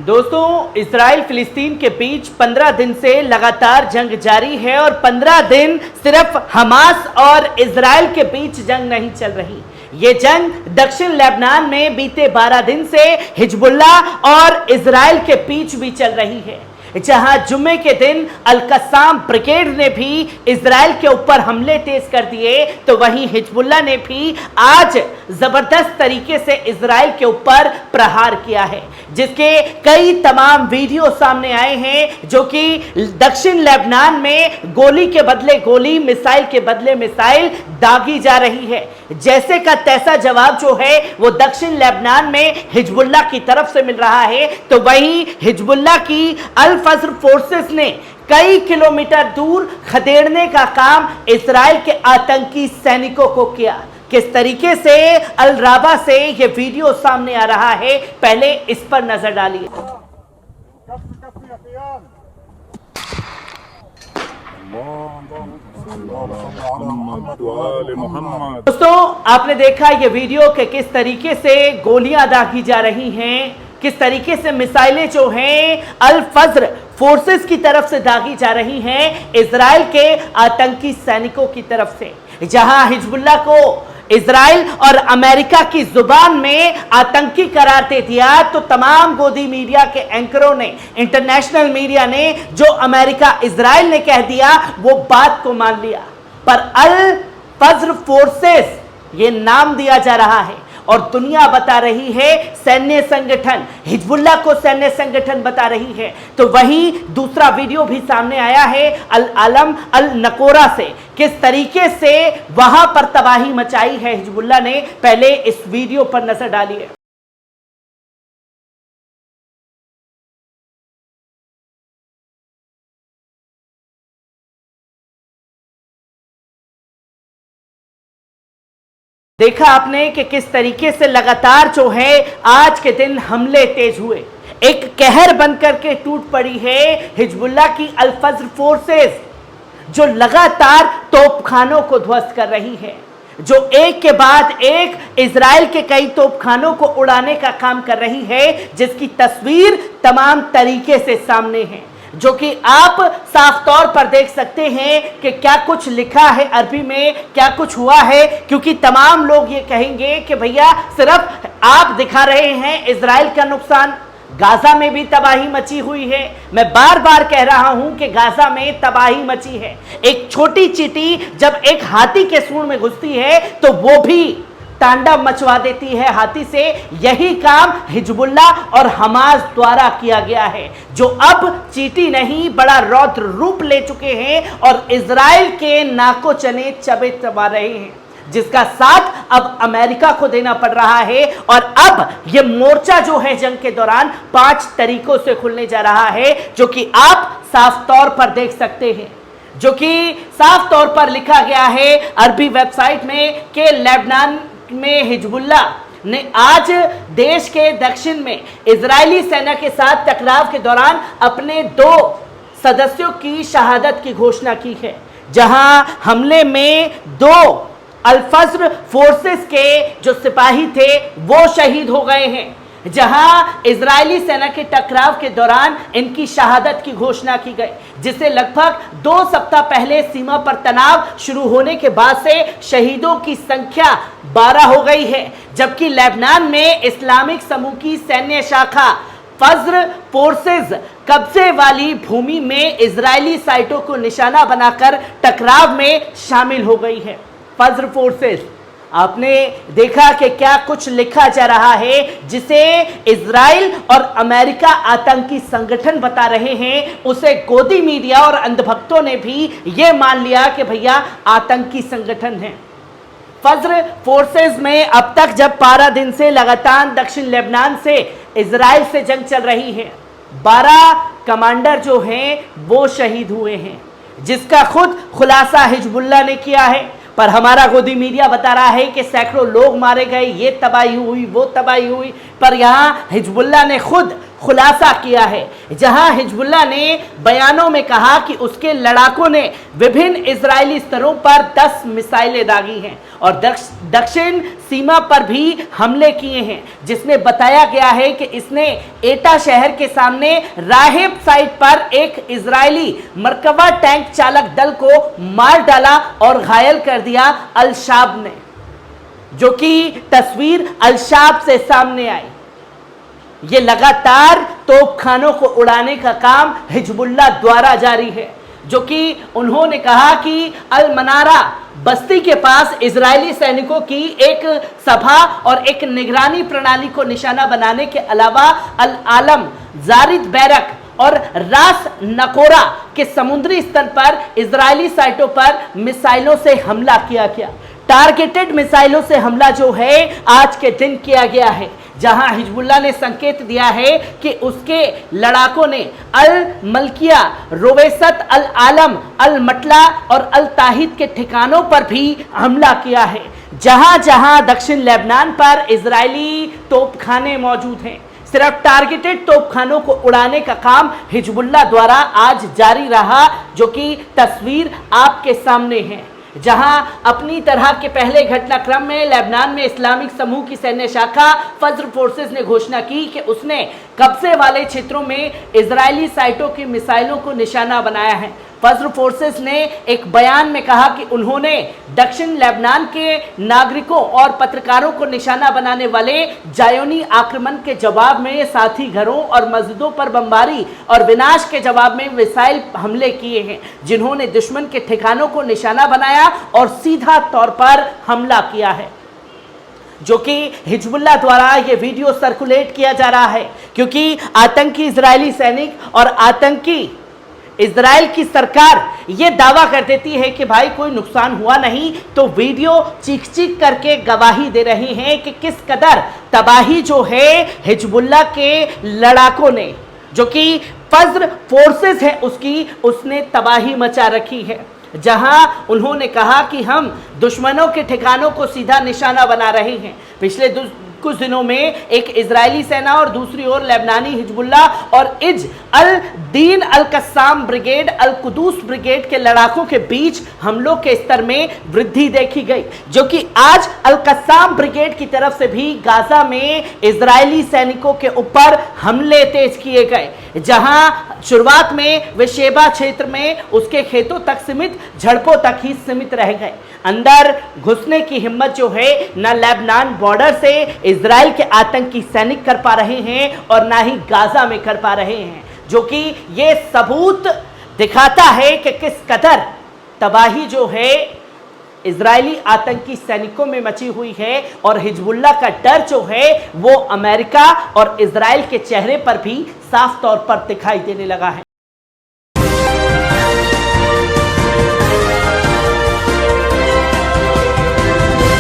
दोस्तों, इजराइल फिलिस्तीन के बीच 15 दिन से लगातार जंग जारी है और 15 दिन सिर्फ हमास और इजराइल के बीच जंग नहीं चल रही। ये जंग दक्षिण लेबनान में बीते 12 दिन से हिजबुल्लाह और इजराइल के बीच भी चल रही है, जहां जुम्मे के दिन अल-कस्साम ब्रिगेड ने भी इजराइल के ऊपर हमले तेज कर दिए, तो वहीं हिजबुल्लाह ने भी आज जबरदस्त तरीके से इजराइल के ऊपर प्रहार किया है, जिसके कई तमाम वीडियो सामने आए हैं, जो कि दक्षिण लेबनान में गोली के बदले गोली, मिसाइल के बदले मिसाइल दागी जा रही है। जैसे का तैसा जवाब जो है वो दक्षिण लेबनान में हिजबुल्लाह की तरफ से मिल रहा है, तो वहीं हिजबुल्लाह की अल फज्र फोर्सेस ने कई किलोमीटर दूर खदेड़ने का काम इजराइल के आतंकी सैनिकों को किया। किस तरीके से अल राबा से यह वीडियो सामने आ रहा है, पहले इस पर नजर डालिए। दोस्तों, आपने देखा ये वीडियो कि किस तरीके से गोलियां दागी जा रही हैं, किस तरीके से मिसाइलें जो हैं अल फज्र फोर्सेस की तरफ से दागी जा रही हैं इजराइल के आतंकी सैनिकों की तरफ से। जहां हिजबुल्लाह को इजराइल और अमेरिका की जुबान में आतंकी करार दे दिया, तो तमाम गोदी मीडिया के एंकरों ने, इंटरनेशनल मीडिया ने जो अमेरिका इजराइल ने कह दिया वो बात को मान लिया। पर अल फज्र फोर्सेस ये नाम दिया जा रहा है और दुनिया बता रही है सैन्य संगठन, हिजबुल्लाह को सैन्य संगठन बता रही है। तो वहीं दूसरा वीडियो भी सामने आया है अल आलम अल नकोरा से, किस तरीके से वहां पर तबाही मचाई है हिजबुल्लाह ने। पहले इस वीडियो पर नजर डालिए। देखा आपने कि किस तरीके से लगातार जो है आज के दिन हमले तेज हुए, एक कहर बनकर के टूट पड़ी है हिजबुल्लाह की अल फज्र फोर्सेस, जो लगातार तोपखानों को ध्वस्त कर रही है, जो एक के बाद एक इजराइल के कई तोपखानों को उड़ाने का काम कर रही है, जिसकी तस्वीर तमाम तरीके से सामने है, जो कि आप साफ तौर पर देख सकते हैं कि क्या कुछ लिखा है अरबी में, क्या कुछ हुआ है। क्योंकि तमाम लोग ये कहेंगे कि भैया सिर्फ आप दिखा रहे हैं इजराइल का नुकसान, गाजा में भी तबाही मची हुई है। मैं बार बार कह रहा हूं कि गाजा में तबाही मची है। एक छोटी चींटी जब एक हाथी के सूंड में घुसती है तो वो भी तांडव मचवा देती है हाथी से। यही काम हिजबुल्लाह और हमास द्वारा किया गया है, जो अब चींटी नहीं बड़ा रौद्र रूप ले चुके हैं और इजराइल के नाको चने चबे चबा रहे हैं, जिसका साथ अब अमेरिका को देना पड़ रहा है। और अब यह मोर्चा जो है जंग के दौरान 5 तरीकों से खुलने जा रहा है, जो कि आप साफ तौर पर देख सकते हैं, जो कि साफ तौर पर लिखा गया है अरबी वेबसाइट में कि लेबनान में हिजबुल्लाह ने आज देश के दक्षिण में इजरायली सेना के साथ टकराव के दौरान अपने 2 सदस्यों की शहादत की घोषणा की है, जहां हमले में 2 अल फज्र फोर्सेस के जो सिपाही थे वो शहीद हो गए हैं, जहां इजरायली सेना के टकराव के दौरान इनकी शहादत की घोषणा की गई, जिसे लगभग 2 सप्ताह पहले सीमा पर तनाव शुरू होने के बाद से शहीदों की संख्या 12 हो गई है। जबकि लेबनान में इस्लामिक समूह की सैन्य शाखा फज्र फोर्सेस कब्जे वाली भूमि में इजरायली साइटों को निशाना बनाकर टकराव में शामिल हो गई है। फज्र फोर्सेस, आपने देखा कि क्या कुछ लिखा जा रहा है, जिसे इजराइल और अमेरिका आतंकी संगठन बता रहे हैं, उसे गोदी मीडिया और अंधभक्तों ने भी ये मान लिया कि भैया आतंकी संगठन है। फज्र फोर्सेस में अब तक जब 12 दिन से लगातार दक्षिण लेबनान से इजराइल से जंग चल रही है, 12 कमांडर जो हैं वो शहीद हुए हैं, जिसका खुद खुलासा हिजबुल्लाह ने किया है। पर हमारा गोदी मीडिया बता रहा है कि सैकड़ों लोग मारे गए, ये तबाही हुई, वो तबाही हुई। पर यहाँ हिजबुल्लाह ने खुद खुलासा किया है, जहां हिजबुल्लाह ने बयानों में कहा कि उसके लड़ाकों ने विभिन्न इजरायली स्तरों पर 10 मिसाइलें दागी हैं और दक्षिण सीमा पर भी हमले किए हैं, जिसमें बताया गया है कि इसने एटा शहर के सामने राहिब साइट पर एक इजरायली मरकबा टैंक चालक दल को मार डाला और घायल कर दिया अल-शाब ने, जो कि तस्वीर अल-शाब से सामने आई। ये लगातार तोपखानों को उड़ाने का काम हिजबुल्लाह द्वारा जारी है, जो कि उन्होंने कहा कि अल मनारा बस्ती के पास इजरायली सैनिकों की एक सभा और एक निगरानी प्रणाली को निशाना बनाने के अलावा अल आलम, जारिद बैरक और रास नकोरा के समुद्री स्तर पर इजरायली साइटों पर मिसाइलों से हमला किया गया। टारगेटेड मिसाइलों से हमला जो है आज के दिन किया गया है, जहां हिजबुल्लाह ने संकेत दिया है कि उसके लड़ाकों ने अल मलकिया, रोवेसत, अल आलम, अल मटला और अल ताहिद के ठिकानों पर भी हमला किया है, जहां जहां दक्षिण लेबनान पर इजरायली तोपखाने मौजूद हैं। सिर्फ टारगेटेड तोपखानों को उड़ाने का काम हिजबुल्लाह द्वारा आज जारी रहा, जो कि तस्वीर आपके सामने है, जहां अपनी तरह के पहले घटनाक्रम में लेबनान में इस्लामिक समूह की सैन्य शाखा फज्र फोर्सेस ने घोषणा की कि उसने कब्जे वाले क्षेत्रों में इजरायली साइटों की मिसाइलों को निशाना बनाया है। फज्र फोर्सेस ने एक बयान में कहा कि उन्होंने दक्षिण लेबनान के नागरिकों और पत्रकारों को निशाना बनाने वाले जायोनी आक्रमण के जवाब में साथी घरों और मस्जिदों पर बमबारी और विनाश के जवाब में मिसाइल हमले किए हैं, जिन्होंने दुश्मन के ठिकानों को निशाना बनाया और सीधा तौर पर हमला किया है, जो कि हिजबुल्लाह द्वारा यह वीडियो सर्कुलेट किया जा रहा है, क्योंकि आतंकी इजरायली सैनिक और आतंकी इजराइल की सरकार ये दावा कर देती है कि भाई कोई नुकसान हुआ नहीं, तो वीडियो चीख चीख करके गवाही दे रहे हैं कि किस कदर तबाही जो है हिजबुल्लाह के लड़ाकों ने, जो कि फज्र फोर्सेस है उसने तबाही मचा रखी है, जहां उन्होंने कहा कि हम दुश्मनों के ठिकानों को सीधा निशाना बना रहे हैं। पिछले कुछ दिनों में एक इजरायली सेना और दूसरी ओर लेबनानी हिजबुल्लाह और is all Deen Al Qassam brigade, Al Quddus brigade के लड़ाकों के बीच हमलों के स्तर में वृद्धि देखी गई, जो कि आज अल कस्साम ब्रिगेड की तरफ से भी गाजा में इजरायली सैनिकों के ऊपर हमले तेज किए गए, जहां शुरुआत में वे शेबा क्षेत्र में उसके खेतों तक सीमित, झड़पों तक ही सीमित रह गए। अंदर घुसने की हिम्मत जो है न लेबनान बॉर्डर से इजराइल के आतंकी सैनिक कर पा रहे हैं और ना ही गाजा में कर पा रहे हैं, जो कि ये सबूत दिखाता है कि किस कदर तबाही जो है इजरायली आतंकी सैनिकों में मची हुई है और हिजबुल्लाह का डर जो है वो अमेरिका और इजराइल के चेहरे पर भी साफ तौर पर दिखाई देने लगा है।